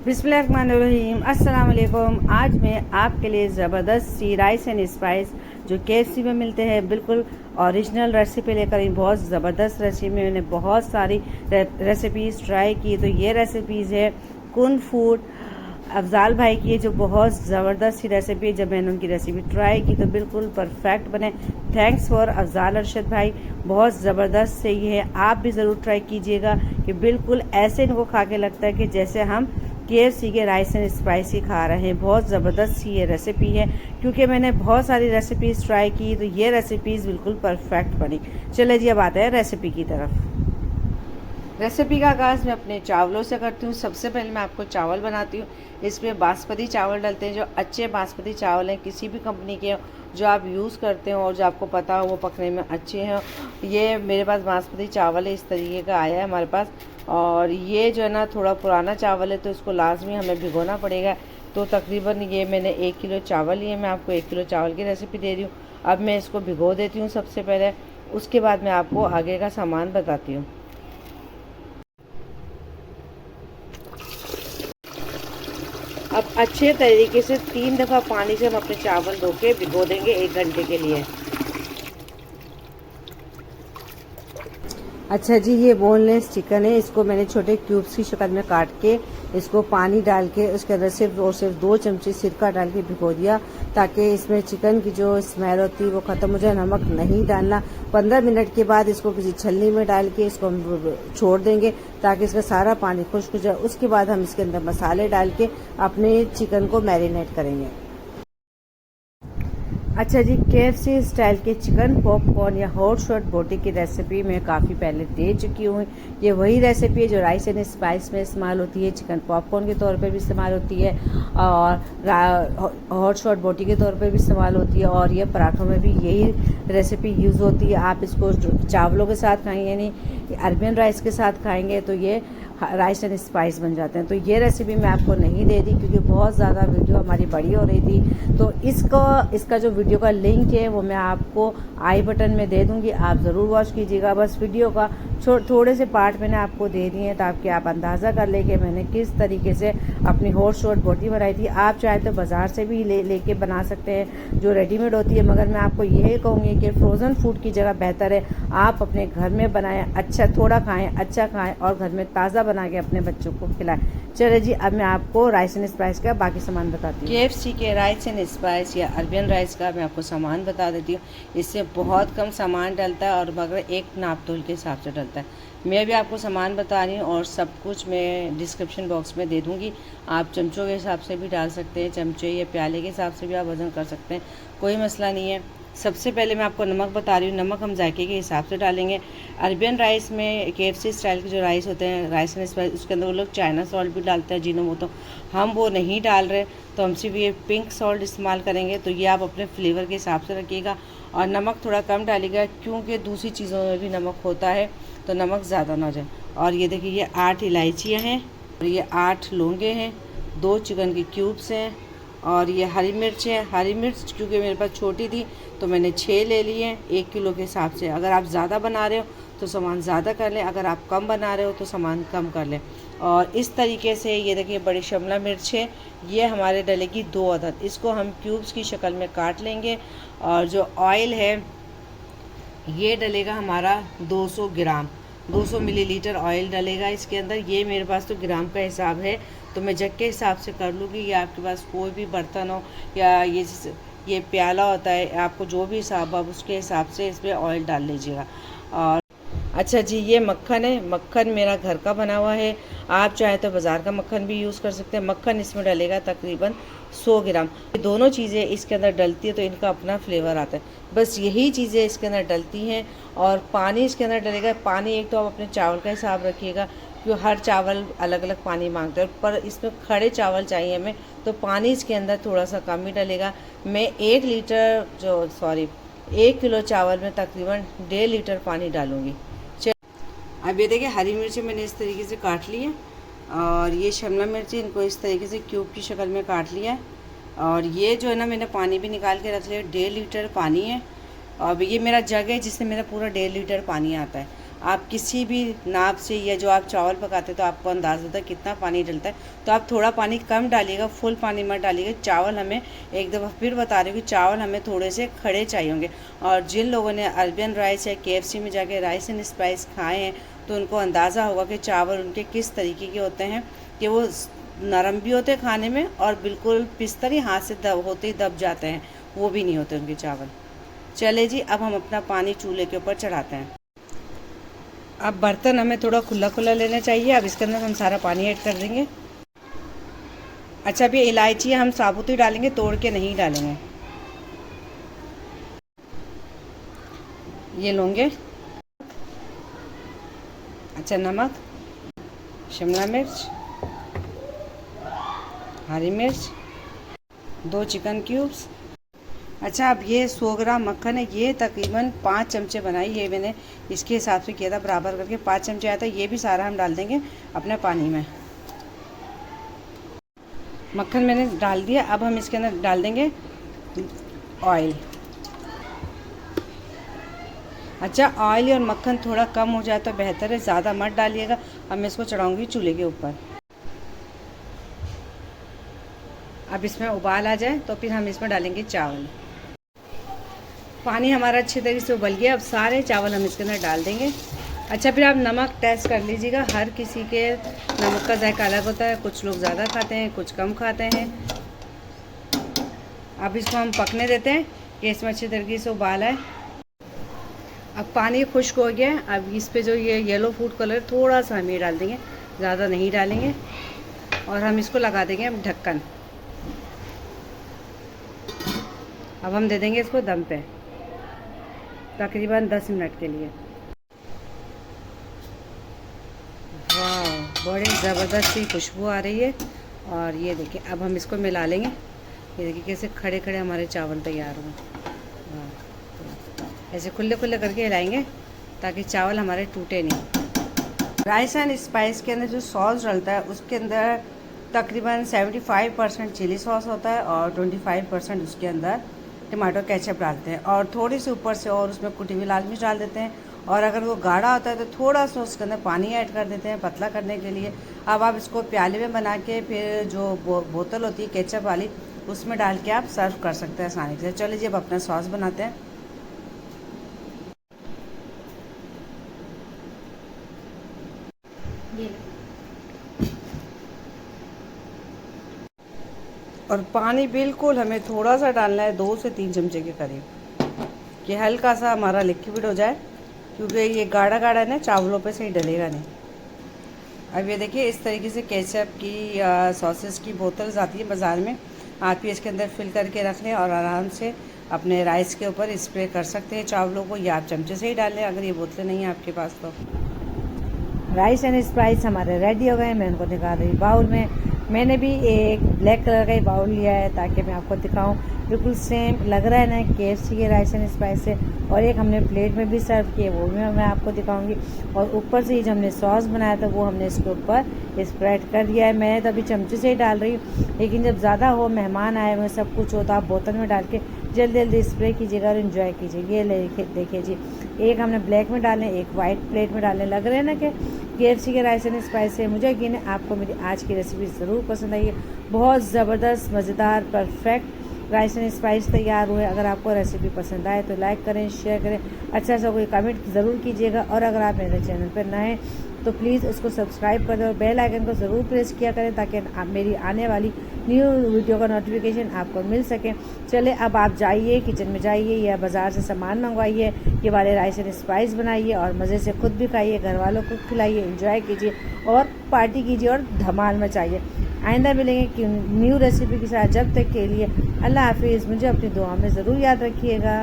बिस्मिल्लाहिर्रहमानिर्रहीम, अस्सलाम वालेकुम। आज मैं आपके लिए ज़बरदस्त सी राइस एंड स्पाइस जो KFC में मिलते हैं बिल्कुल ओरिजिनल रेसिपी लेकर आई। बहुत ज़बरदस्त रेसिपी, मैंने बहुत सारी रेसिपीज़ ट्राई की। तो ये रेसिपीज़ है कुन फूड अफजाल भाई की, जो बहुत ज़बरदस्त सी रेसिपी है। जब मैंने उनकी रेसिपी ट्राई की तो बिल्कुल परफेक्ट बने। थैंक्स फॉर अफजाल अरशद भाई, बहुत ज़बरदस्त से ये है। आप भी ज़रूर ट्राई कीजिएगा कि बिल्कुल ऐसे इनको खा के लगता है कि जैसे हम KFC के राइस एंड स्पाइसी खा रहे हैं। बहुत ज़बरदस्त सी ये रेसिपी है, क्योंकि मैंने बहुत सारी रेसिपीज़ ट्राई की तो ये रेसिपीज़ बिल्कुल परफेक्ट बनी। चले जी, अब आते हैं रेसिपी की तरफ। रेसिपी का आगाज़ मैं अपने चावलों से करती हूँ। सबसे पहले मैं आपको चावल बनाती हूँ। इसमें बासमती चावल डालते हैं, जो अच्छे बासमती चावल हैं, किसी भी कंपनी के जो आप यूज़ करते हो और जो आपको पता हो वो पकने में अच्छे हैं। ये मेरे पास बासमती चावल है, इस तरीके का आया है हमारे पास। और ये जो है ना थोड़ा पुराना चावल है, तो इसको लाजमी हमें भिगोना पड़ेगा। तो तकरीबन ये मैंने 1 किलो चावल लिए। मैं आपको 1 किलो चावल की रेसिपी दे रही हूँ। अब मैं इसको भिगो देती हूँ सबसे पहले, उसके बाद मैं आपको आगे का सामान बताती हूँ। अब अच्छे तरीके से 3 दफ़ा पानी से हम अपने चावल धो के भिगो देंगे 1 घंटे के लिए। अच्छा जी, ये बोनलेस चिकन है। इसको मैंने छोटे क्यूब्स की शक्ल में काट के इसको पानी डाल के उसके अंदर सिर्फ 2 चमचे सिरका डाल के भिगो दिया, ताकि इसमें चिकन की जो स्मेल होती है वो ख़त्म हो जाए। नमक नहीं डालना। 15 मिनट के बाद इसको किसी छलनी में डाल के इसको हम छोड़ देंगे ताकि इसका सारा पानी खुश्क हो जाए। उसके बाद हम इसके अंदर मसाले डाल के अपने चिकन को मैरिनेट करेंगे। अच्छा जी, KFC स्टाइल के चिकन पॉपकॉर्न या हॉट शॉट बोटी की रेसिपी मैं काफ़ी पहले दे चुकी हूँ। ये वही रेसिपी है जो राइस एंड स्पाइस में इस्तेमाल होती है, चिकन पॉपकॉर्न के तौर पे भी इस्तेमाल होती है और हॉट शॉट बोटी के तौर पे भी इस्तेमाल होती है। और ये पराठों में भी यही रेसिपी यूज़ होती है। आप इसको चावलों के साथ खाएंगे, यानी अरबियन राइस के साथ खाएंगे तो ये राइस एंड स्पाइस बन जाते हैं। तो ये रेसिपी मैं आपको नहीं दे दी क्योंकि बहुत ज़्यादा वीडियो हमारी बड़ी हो रही थी। तो इसका जो वीडियो का लिंक है वो मैं आपको आई बटन में दे दूंगी, आप ज़रूर वॉच कीजिएगा। बस वीडियो का थोड़े से पार्ट मैंने आपको दे दिए हैं ताकि आप अंदाज़ा कर ले कि मैंने किस तरीके से अपनी हॉट शॉट बोटी बनाई थी। आप चाहे तो बाज़ार से भी लेके बना सकते हैं जो रेडीमेड होती है, मगर मैं आपको यही कहूँगी कि फ्रोज़न फूड की जगह बेहतर है आप अपने घर में बनाएं, अच्छा थोड़ा खाएं, अच्छा खाएं और घर में ताज़ा बना के अपने बच्चों को खिलाएं। चलिए जी, अब मैं आपको राइस एंड स्पाइस का बाकी सामान बताती हूँ। KFC के राइस एंड स्पाइस या अरबियन राइस का मैं आपको सामान बता देती हूँ। इससे बहुत कम सामान डलता है और मगर एक नाप तोल के हिसाब से डलता है। मैं भी आपको सामान बता रही हूँ और सब कुछ मैं डिस्क्रिप्शन बॉक्स में दे दूँगी। आप चमचों के हिसाब से भी डाल सकते हैं, चमचे या प्याले के हिसाब से भी आप वज़न कर सकते हैं, कोई मसला नहीं है। सबसे पहले मैं आपको नमक बता रही हूँ। नमक हम जायके के हिसाब से डालेंगे। अरबियन राइस में KFC स्टाइल के जो राइस होते हैं, राइस एंड स्पाइस, उसके अंदर वो लोग चाइना सॉल्ट भी डालते हैं, जीनोमोटो। हम वो नहीं डाल रहे, तो हम सिर्फ ये पिंक सॉल्ट इस्तेमाल करेंगे। तो ये आप अपने फ्लेवर के हिसाब से रखिएगा और नमक थोड़ा कम डालिएगा क्योंकि दूसरी चीज़ों में भी नमक होता है, तो नमक ज़्यादा ना हो जाए। और ये देखिए, ये 8 इलायचियाँ हैं और ये 8 लौंगे हैं, 2 चिकन के क्यूब्स हैं और ये हरी मिर्च है। हरी मिर्च क्योंकि मेरे पास छोटी थी तो मैंने 6 ले ली हैं 1 किलो के हिसाब से। अगर आप ज़्यादा बना रहे हो तो सामान ज़्यादा कर लें, अगर आप कम बना रहे हो तो सामान कम कर लें। और इस तरीके से ये देखिए, बड़ी शिमला मिर्च है, ये हमारे डलेगी 2 अदद। इसको हम क्यूब्स की शक्ल में काट लेंगे। और जो ऑयल है ये डलेगा हमारा 200 ग्राम, 200 मिलीलीटर ऑयल डलेगा इसके अंदर। ये मेरे पास तो ग्राम का हिसाब है तो मैं जग के हिसाब से कर लूँगी, या आपके पास कोई भी बर्तन हो या ये प्याला होता है, आपको जो भी हिसाब आप उसके हिसाब से इसमें ऑयल डाल लीजिएगा। और अच्छा जी, ये मक्खन है। मक्खन मेरा घर का बना हुआ है, आप चाहे तो बाज़ार का मक्खन भी यूज़ कर सकते हैं। मक्खन इसमें डलेगा तकरीबन 100 ग्राम। ये दोनों चीज़ें इसके अंदर डलती है तो इनका अपना फ्लेवर आता है। बस यही चीज़ें इसके अंदर डलती हैं। और पानी इसके अंदर डलेगा। पानी एक तो आप अपने चावल का हिसाब रखिएगा क्योंकि हर चावल अलग अलग पानी मांगते हैं, पर इसमें खड़े चावल चाहिए हमें, तो पानी इसके अंदर थोड़ा सा कम ही डलेगा। मैं 1 किलो चावल में तकरीबन 1.5 लीटर पानी डालूँगी। अब ये देखिए, हरी मिर्ची मैंने इस तरीके से काट ली है और ये शिमला मिर्ची, इनको इस तरीके से क्यूब की शक्ल में काट लिया है। और ये जो है ना, मैंने पानी भी निकाल के रख लिया, 1.5 लीटर पानी है। अब ये मेरा जग है जिससे मेरा पूरा 1.5 लीटर पानी आता है। आप किसी भी नाप से या जो आप चावल पकाते हैं तो आपको अंदाज़ा होता है कितना पानी डलता है, तो आप थोड़ा पानी कम डालिएगा, फुल पानी मत डालिएगा। चावल हमें, एक दफ़ा फिर बता रही हूँ कि चावल हमें थोड़े से खड़े चाहिए होंगे। और जिन लोगों ने अरबियन राइस या KFC में जाके राइस एंड स्पाइस खाए हैं तो उनको अंदाज़ा होगा कि चावल उनके किस तरीके के होते हैं, कि वो नरम भी होते हैं खाने में और बिल्कुल पिस्ता ही हाथ से होते ही दब जाते हैं, वो भी नहीं होते उनके चावल। चले जी, अब हम अपना पानी चूल्हे के ऊपर चढ़ाते हैं। अब बर्तन हमें थोड़ा खुला खुला लेना चाहिए। अब इसके अंदर हम सारा पानी ऐड कर देंगे। अच्छा, अब ये इलायची हम साबुत ही डालेंगे, तोड़ के नहीं डालेंगे। ये लौंगे, अच्छा नमक, शिमला मिर्च, हरी मिर्च, 2 चिकन क्यूब्स। अच्छा, अब ये 100 ग्राम मक्खन है, ये तकरीबन 5 चमचे बनाई, ये मैंने इसके हिसाब से किया था, बराबर करके 5 चमचे आया था। ये भी सारा हम डाल देंगे अपने पानी में। मक्खन मैंने डाल दिया। अब हम इसके अंदर डाल देंगे ऑयल। अच्छा, ऑयल और मक्खन थोड़ा कम हो जाए तो बेहतर है, ज़्यादा मत डालिएगा। अब मैं इसको चढ़ाऊँगी चूल्हे के ऊपर। अब इसमें उबाल आ जाए तो फिर हम इसमें डालेंगे चावल। पानी हमारा अच्छी तरीके से उबल गया। अब सारे चावल हम इसके अंदर डाल देंगे। अच्छा, फिर आप नमक टेस्ट कर लीजिएगा। हर किसी के नमक का जायका अलग होता है, कुछ लोग ज़्यादा खाते हैं, कुछ कम खाते हैं। अब इसको हम पकने देते हैं कि इसमें अच्छी तरीके से उबाल आए। अब पानी खुश्क हो गया। अब इस पे जो ये येलो फूड कलर थोड़ा सा हम ये डाल देंगे, ज़्यादा नहीं डालेंगे। और हम इसको लगा देंगे अब ढक्कन। अब हम दे देंगे इसको दम पे तकरीबन 10 मिनट के लिए। वाह, बड़ी ज़बरदस्त सी खुशबू आ रही है। और ये देखिए, अब हम इसको मिला लेंगे। ये देखिए कैसे खड़े खड़े हमारे चावल तैयार हों। वाह, ऐसे खुले खुले करके हिलाएंगे ताकि चावल हमारे टूटे नहीं। राइस एंड स्पाइस के अंदर जो सॉस डलता है उसके अंदर तकरीबन 75% चिली सॉस होता है और 25% उसके अंदर टमाटो केचप डालते हैं, और थोड़ी सी ऊपर से और उसमें कुटी हुई लाल मिर्च डाल देते हैं। और अगर वो गाढ़ा होता है तो थोड़ा सा उसके अंदर पानी ऐड कर देते हैं पतला करने के लिए। अब आप इसको प्याले में बना के फिर जो बोतल होती है केचप वाली, उसमें डाल के आप सर्व कर सकते हैं आसानी से। चलिए जी, अब अपना सॉस बनाते हैं। और पानी बिल्कुल हमें थोड़ा सा डालना है, 2 से 3 चमचे के करीब, कि हल्का सा हमारा लिक्विड हो जाए, क्योंकि ये गाढ़ा गाढ़ा है ना, चावलों पे से ही डलेगा नहीं। अब ये देखिए, इस तरीके से केचप की सॉसेस की बोतल्स आती है बाज़ार में, आप ये इसके अंदर फिल करके रख लें और आराम से अपने राइस के ऊपर स्प्रे कर सकते हैं चावलों को, या आप चमचे से ही डाल लें अगर ये बोतलें नहीं है आपके पास तो। राइस एंड स्पाइस हमारे रेडी हो गए। मैं उनको निकाल रही बाउल में। मैंने भी एक ब्लैक कलर का ही बाउल लिया है ताकि मैं आपको दिखाऊं, बिल्कुल सेम लग रहा है ना KFC के राइस एंड स्पाइस से। और एक हमने प्लेट में भी सर्व किए, वो भी मैं आपको दिखाऊंगी। और ऊपर से ये जो हमने सॉस बनाया था वो हमने इसके ऊपर स्प्रेड कर दिया है। मैं तो अभी चमचे से ही डाल रही हूँ, लेकिन जब ज़्यादा हो, मेहमान आए हुए सब कुछ हो, तो आप बोतल में डाल के जल्दी जल्दी स्प्रे कीजिएगा और इन्जॉय कीजिए। ये देखिए जी, एक हमने ब्लैक में डाले, एक वाइट प्लेट में डालने लग रहे हैं ना कि KFC के राइस एंड स्पाइस है। मुझे यकीन है आपको मेरी आज की रेसिपी ज़रूर पसंद आई है। बहुत ज़बरदस्त, मज़ेदार, परफेक्ट राइस एंड स्पाइस तैयार हुए। अगर आपको रेसिपी पसंद आए तो लाइक करें, शेयर करें, अच्छा सा कोई कमेंट ज़रूर कीजिएगा। और अगर आप मेरे चैनल पर नए हैं तो प्लीज़ उसको सब्सक्राइब कर दें और बेल आइकन को ज़रूर प्रेस किया करें ताकि आप मेरी आने वाली न्यू वीडियो का नोटिफिकेशन आपको मिल सके। चले, अब आप जाइए किचन में, जाइए या बाज़ार से सामान मंगवाइए, ये वाले राइस एंड स्पाइस बनाइए और मज़े से खुद भी खाइए, घर वालों को खिलाइए, एंजॉय कीजिए और पार्टी कीजिए और धमाल मचाइए। आइंदा मिलेंगे कि न्यू रेसिपी के साथ। जब तक के लिए अल्लाह हाफिज़। मुझे अपनी दुआ में ज़रूर याद रखिएगा।